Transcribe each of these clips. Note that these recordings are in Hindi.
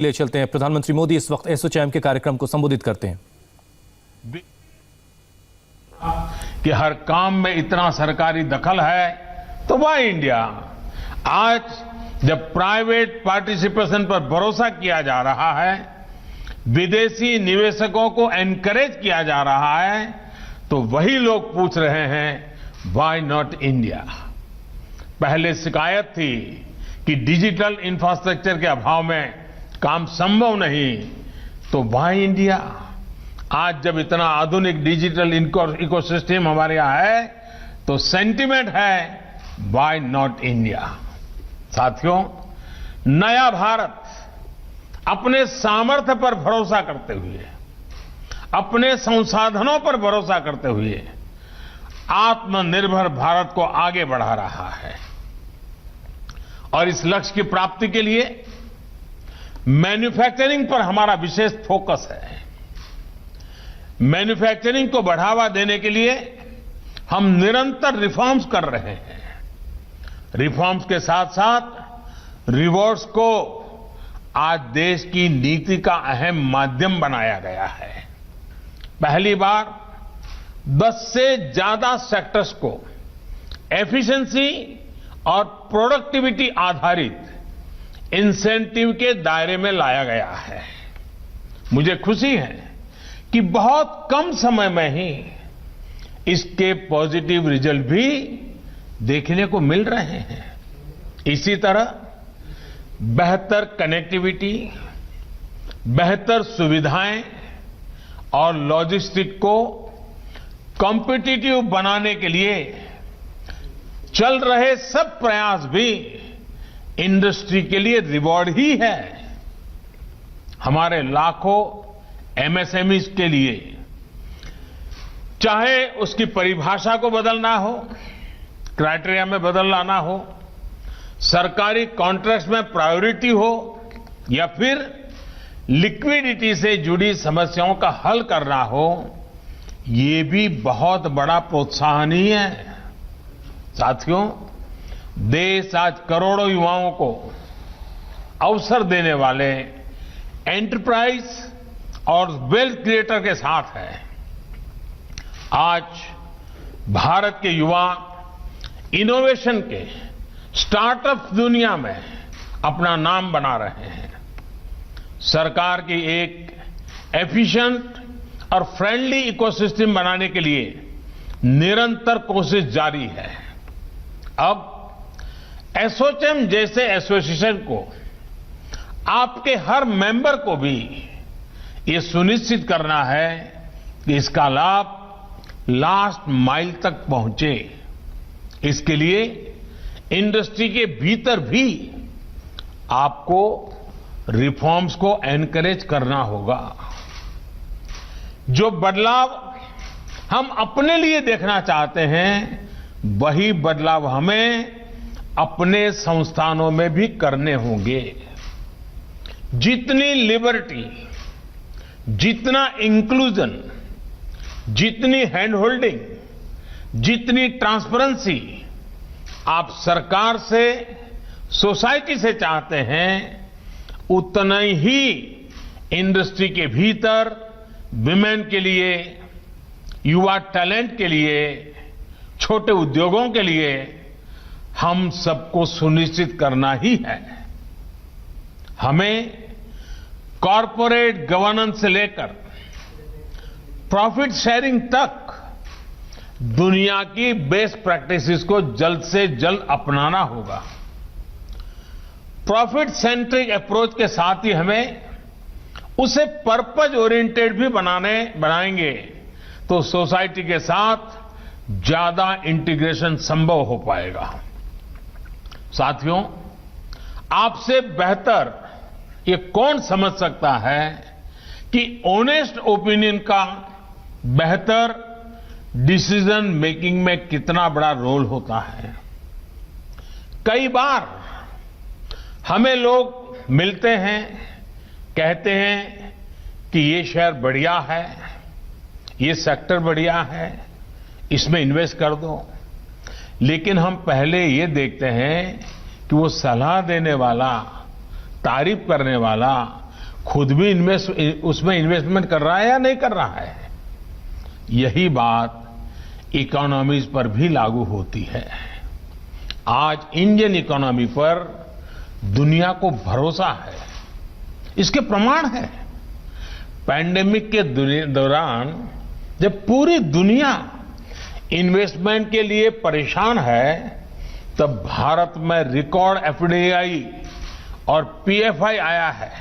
ले चलते हैं। प्रधानमंत्री मोदी इस वक्त एसोचैम के कार्यक्रम को संबोधित करते हैं। कि हर काम में इतना सरकारी दखल है तो वाह इंडिया। आज जब प्राइवेट पार्टिसिपेशन पर भरोसा किया जा रहा है, विदेशी निवेशकों को एनकरेज किया जा रहा है, तो वही लोग पूछ रहे हैं व्हाई नॉट इंडिया। पहले शिकायत थी कि डिजिटल इंफ्रास्ट्रक्चर के अभाव में काम संभव नहीं, तो व्हाई इंडिया। आज जब इतना आधुनिक डिजिटल इकोसिस्टम हमारे यहां है, तो सेंटिमेंट है व्हाई नॉट इंडिया। साथियों, नया भारत अपने सामर्थ्य पर भरोसा करते हुए, अपने संसाधनों पर भरोसा करते हुए आत्मनिर्भर भारत को आगे बढ़ा रहा है। और इस लक्ष्य की प्राप्ति के लिए मैन्युफैक्चरिंग पर हमारा विशेष फोकस है। मैन्युफैक्चरिंग को बढ़ावा देने के लिए हम निरंतर रिफॉर्म्स कर रहे हैं। रिफॉर्म्स के साथ साथ रिवॉर्ड्स को आज देश की नीति का अहम माध्यम बनाया गया है। पहली बार 10 से ज्यादा सेक्टर्स को एफिशिएंसी और प्रोडक्टिविटी आधारित इंसेंटिव के दायरे में लाया गया है। मुझे खुशी है कि बहुत कम समय में ही इसके पॉजिटिव रिजल्ट भी देखने को मिल रहे हैं। इसी तरह बेहतर कनेक्टिविटी, बेहतर सुविधाएं और लॉजिस्टिक को कॉम्पिटिटिव बनाने के लिए चल रहे सब प्रयास भी इंडस्ट्री के लिए रिवॉर्ड ही है। हमारे लाखों एमएसएमईज के लिए, चाहे उसकी परिभाषा को बदलना हो, क्राइटेरिया में बदल लाना हो, सरकारी कॉन्ट्रैक्ट्स में प्रायोरिटी हो, या फिर लिक्विडिटी से जुड़ी समस्याओं का हल करना हो, ये भी बहुत बड़ा प्रोत्साहन ही है। साथियों, देश आज करोड़ों युवाओं को अवसर देने वाले एंटरप्राइज और वेल्थ क्रिएटर के साथ है। आज भारत के युवा इनोवेशन के स्टार्टअप दुनिया में अपना नाम बना रहे हैं। सरकार की एक एफिशिएंट और फ्रेंडली इकोसिस्टम बनाने के लिए निरंतर कोशिश जारी है। अब एसोचैम जैसे एसोसिएशन को, आपके हर मेंबर को भी ये सुनिश्चित करना है कि इसका लाभ लास्ट माइल तक पहुंचे। इसके लिए इंडस्ट्री के भीतर भी आपको रिफॉर्म्स को एनकरेज करना होगा। जो बदलाव हम अपने लिए देखना चाहते हैं, वही बदलाव हमें अपने संस्थानों में भी करने होंगे। जितनी लिबर्टी, जितना इंक्लूजन, जितनी हैंड होल्डिंग, जितनी ट्रांसपेरेंसी आप सरकार से, सोसाइटी से चाहते हैं, उतना ही इंडस्ट्री के भीतर विमेन के लिए, युवा टैलेंट के लिए, छोटे उद्योगों के लिए हम सबको सुनिश्चित करना ही है। हमें कॉरपोरेट गवर्नेंस से लेकर प्रॉफिट शेयरिंग तक दुनिया की बेस्ट प्रैक्टिसेस को जल्द से जल्द अपनाना होगा। प्रॉफिट सेंट्रिक अप्रोच के साथ ही हमें उसे पर्पज ओरिएंटेड भी बनाएंगे, तो सोसाइटी के साथ ज्यादा इंटीग्रेशन संभव हो पाएगा। साथियों, आपसे बेहतर ये कौन समझ सकता है कि ऑनेस्ट ओपिनियन का बेहतर डिसीजन मेकिंग में कितना बड़ा रोल होता है। कई बार हमें लोग मिलते हैं, कहते हैं कि ये शेयर बढ़िया है, ये सेक्टर बढ़िया है, इसमें इन्वेस्ट कर दो। लेकिन हम पहले ये देखते हैं कि वो सलाह देने वाला, तारीफ करने वाला खुद भी उसमें इन्वेस्टमेंट कर रहा है या नहीं कर रहा है। यही बात इकोनॉमीज पर भी लागू होती है। आज इंडियन इकोनॉमी पर दुनिया को भरोसा है, इसके प्रमाण है। पैंडेमिक के दौरान जब पूरी दुनिया इन्वेस्टमेंट के लिए परेशान है, तब भारत में रिकॉर्ड एफडीआई और पीएफआई आया है।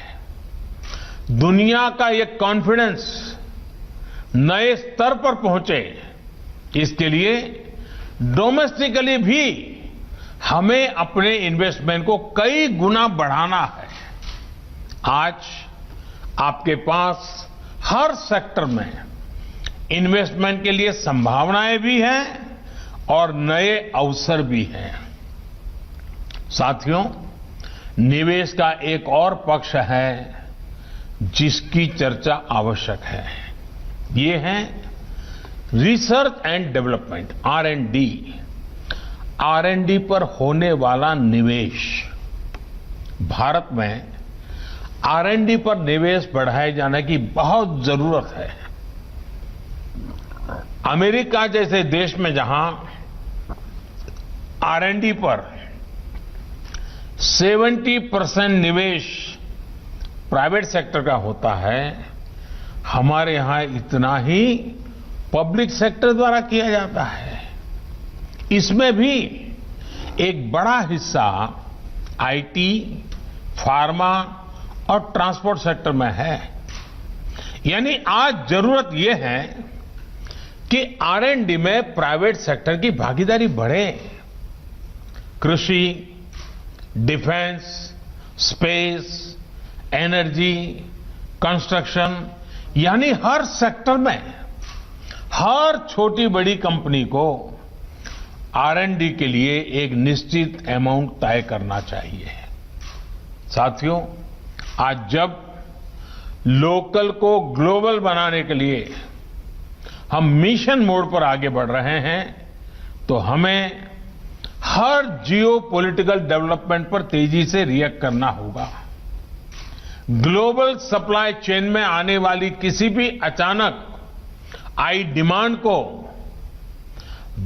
दुनिया का ये कॉन्फिडेंस नए स्तर पर पहुंचे, इसके लिए डोमेस्टिकली भी हमें अपने इन्वेस्टमेंट को कई गुना बढ़ाना है। आज आपके पास हर सेक्टर में इन्वेस्टमेंट के लिए संभावनाएं भी हैं और नए अवसर भी हैं। साथियों, निवेश का एक और पक्ष है जिसकी चर्चा आवश्यक है। ये है research and development, R&D। R&D पर होने वाला निवेश। भारत में R&D पर निवेश बढ़ाए जाने की बहुत जरूरत है। अमेरिका जैसे देश में जहां R&D पर 70% निवेश प्राइवेट सेक्टर का होता है, हमारे यहां इतना ही पब्लिक सेक्टर द्वारा किया जाता है। इसमें भी एक बड़ा हिस्सा आईटी, फार्मा और ट्रांसपोर्ट सेक्टर में है। यानी आज जरूरत यह है कि R&D में प्राइवेट सेक्टर की भागीदारी बढ़े। कृषि, डिफेंस, स्पेस, एनर्जी, कंस्ट्रक्शन, यानी हर सेक्टर में हर छोटी बड़ी कंपनी को R&D के लिए एक निश्चित अमाउंट तय करना चाहिए। साथियों, आज जब लोकल को ग्लोबल बनाने के लिए हम मिशन मोड पर आगे बढ़ रहे हैं, तो हमें हर जियो पॉलिटिकल डेवलपमेंट पर तेजी से रिएक्ट करना होगा। ग्लोबल सप्लाई चेन में आने वाली किसी भी अचानक आई डिमांड को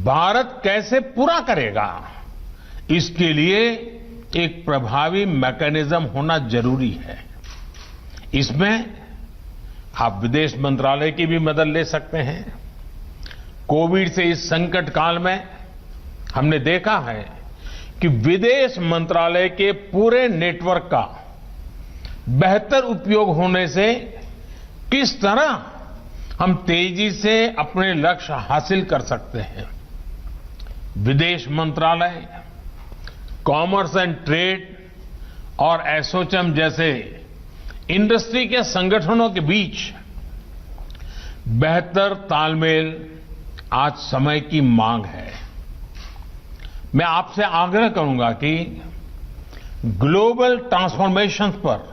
भारत कैसे पूरा करेगा, इसके लिए एक प्रभावी मैकेनिज्म होना जरूरी है। इसमें आप विदेश मंत्रालय की भी मदद ले सकते हैं। कोविड से इस संकट काल में हमने देखा है कि विदेश मंत्रालय के पूरे नेटवर्क का बेहतर उपयोग होने से किस तरह हम तेजी से अपने लक्ष्य हासिल कर सकते हैं। विदेश मंत्रालय, कॉमर्स एंड ट्रेड और एसोचैम जैसे इंडस्ट्री के संगठनों के बीच बेहतर तालमेल आज समय की मांग है। मैं आपसे आग्रह करूंगा कि ग्लोबल ट्रांसफॉर्मेशन पर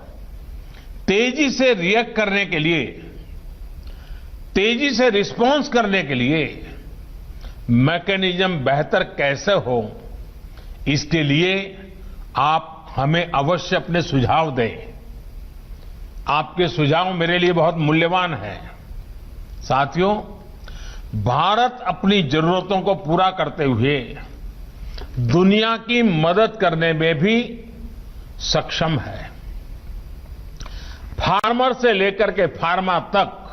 तेजी से रिएक्ट करने के लिए, तेजी से रिस्पॉन्स करने के लिए मैकेनिज्म बेहतर कैसे हो, इसके लिए आप हमें अवश्य अपने सुझाव दें। आपके सुझाव मेरे लिए बहुत मूल्यवान हैं। साथियों, भारत अपनी जरूरतों को पूरा करते हुए दुनिया की मदद करने में भी सक्षम है। फार्मर से लेकर के फार्मा तक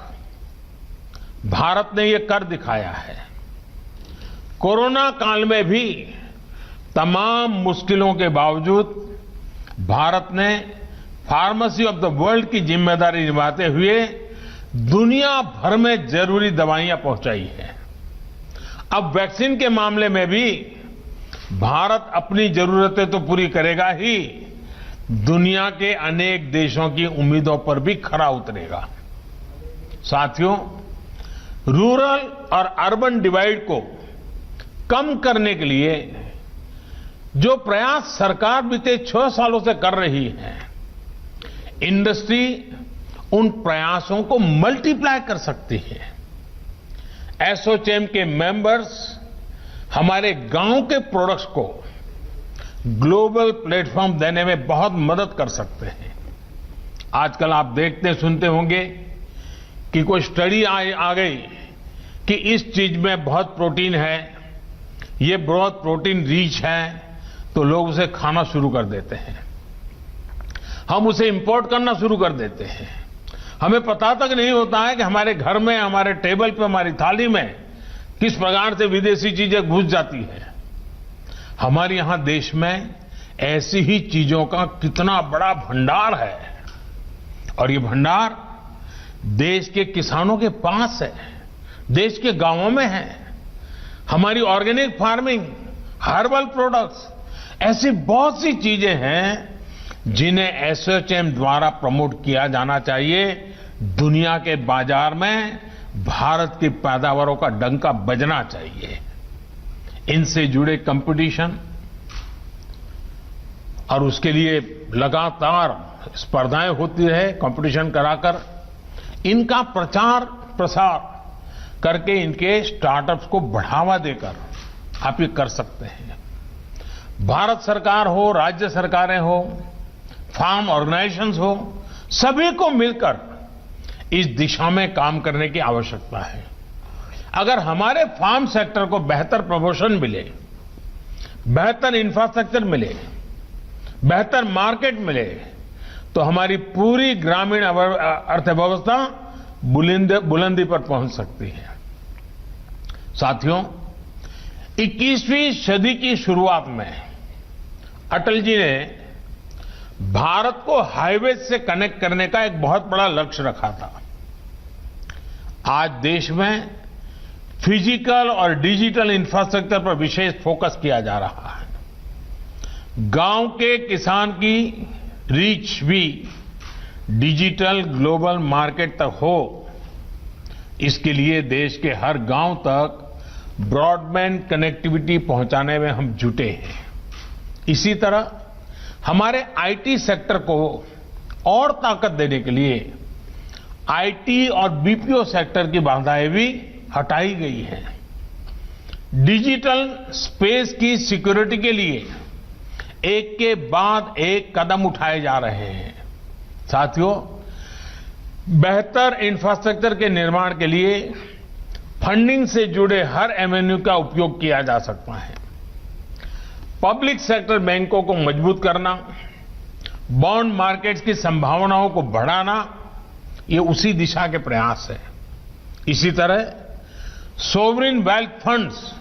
भारत ने ये कर दिखाया है। कोरोना काल में भी तमाम मुश्किलों के बावजूद भारत ने फार्मेसी ऑफ द वर्ल्ड की जिम्मेदारी निभाते हुए दुनिया भर में जरूरी दवाइयां पहुंचाई है। अब वैक्सीन के मामले में भी भारत अपनी जरूरतें तो पूरी करेगा ही, दुनिया के अनेक देशों की उम्मीदों पर भी खरा उतरेगा। साथियों, रूरल और अर्बन डिवाइड को कम करने के लिए जो प्रयास सरकार बीते 6 सालों से कर रही है, इंडस्ट्री उन प्रयासों को मल्टीप्लाई कर सकती है। एसोचैम के मेंबर्स हमारे गांव के प्रोडक्ट्स को ग्लोबल प्लेटफॉर्म देने में बहुत मदद कर सकते हैं। आजकल आप देखते सुनते होंगे कि कोई स्टडी आ गई कि इस चीज में बहुत प्रोटीन है, ये बहुत प्रोटीन रिच है, तो लोग उसे खाना शुरू कर देते हैं। हम उसे इंपोर्ट करना शुरू कर देते हैं। हमें पता तक नहीं होता है कि हमारे घर में, हमारे टेबल पे, हमारी थाली में किस प्रकार से विदेशी चीजें घुस जाती है। हमारे यहां देश में ऐसी ही चीजों का कितना बड़ा भंडार है, और ये भंडार देश के किसानों के पास है, देश के गांवों में है। हमारी ऑर्गेनिक फार्मिंग, हर्बल प्रोडक्ट्स, ऐसी बहुत सी चीजें हैं जिन्हें एसोचैम द्वारा प्रमोट किया जाना चाहिए। दुनिया के बाजार में भारत की पैदावारों का डंका बजना चाहिए। इनसे जुड़े कंपटीशन और उसके लिए लगातार स्पर्धाएं होती रहे, कंपटीशन कराकर इनका प्रचार प्रसार करके इनके स्टार्टअप्स को बढ़ावा देकर आप ये कर सकते हैं। भारत सरकार हो, राज्य सरकारें हो, फार्म ऑर्गेनाइजेशंस हो, सभी को मिलकर इस दिशा में काम करने की आवश्यकता है। अगर हमारे फार्म सेक्टर को बेहतर प्रमोशन मिले, बेहतर इंफ्रास्ट्रक्चर मिले, बेहतर मार्केट मिले, तो हमारी पूरी ग्रामीण अर्थव्यवस्था बुलंदी पर पहुंच सकती है। साथियों, 21वीं सदी की शुरुआत में अटल जी ने भारत को हाईवे से कनेक्ट करने का एक बहुत बड़ा लक्ष्य रखा था। आज देश में फिजिकल और डिजिटल इंफ्रास्ट्रक्चर पर विशेष फोकस किया जा रहा है। गांव के किसान की रीच भी डिजिटल ग्लोबल मार्केट तक हो, इसके लिए देश के हर गांव तक ब्रॉडबैंड कनेक्टिविटी पहुंचाने में हम जुटे हैं। इसी तरह हमारे आईटी सेक्टर को और ताकत देने के लिए आईटी और बीपीओ सेक्टर की बाधाएं भी हटाई गई हैं। डिजिटल स्पेस की सिक्योरिटी के लिए एक के बाद एक कदम उठाए जा रहे हैं। साथियों, बेहतर इंफ्रास्ट्रक्चर के निर्माण के लिए फंडिंग से जुड़े हर एवेन्यू का उपयोग किया जा सकता है। पब्लिक सेक्टर बैंकों को मजबूत करना, बॉन्ड मार्केट्स की संभावनाओं को बढ़ाना, ये उसी दिशा के प्रयास है। इसी तरह सोवरिन वेल्थ फंड्स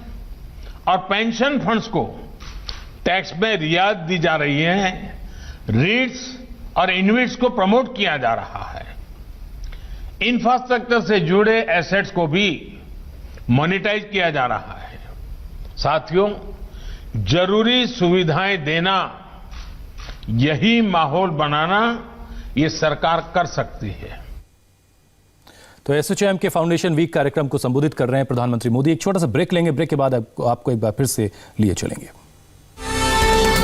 और पेंशन फंड्स को टैक्स में रियायत दी जा रही है। रीट्स और इन्वेट्स को प्रमोट किया जा रहा है। इंफ्रास्ट्रक्चर से जुड़े एसेट्स को भी मोनेटाइज किया जा रहा है। साथियों, जरूरी सुविधाएं देना, यही माहौल बनाना ये सरकार कर सकती है। तो एसोचैम के फाउंडेशन वीक कार्यक्रम को संबोधित कर रहे हैं प्रधानमंत्री मोदी। एक छोटा सा ब्रेक लेंगे, ब्रेक के बाद आपको एक बार फिर से लिए चलेंगे।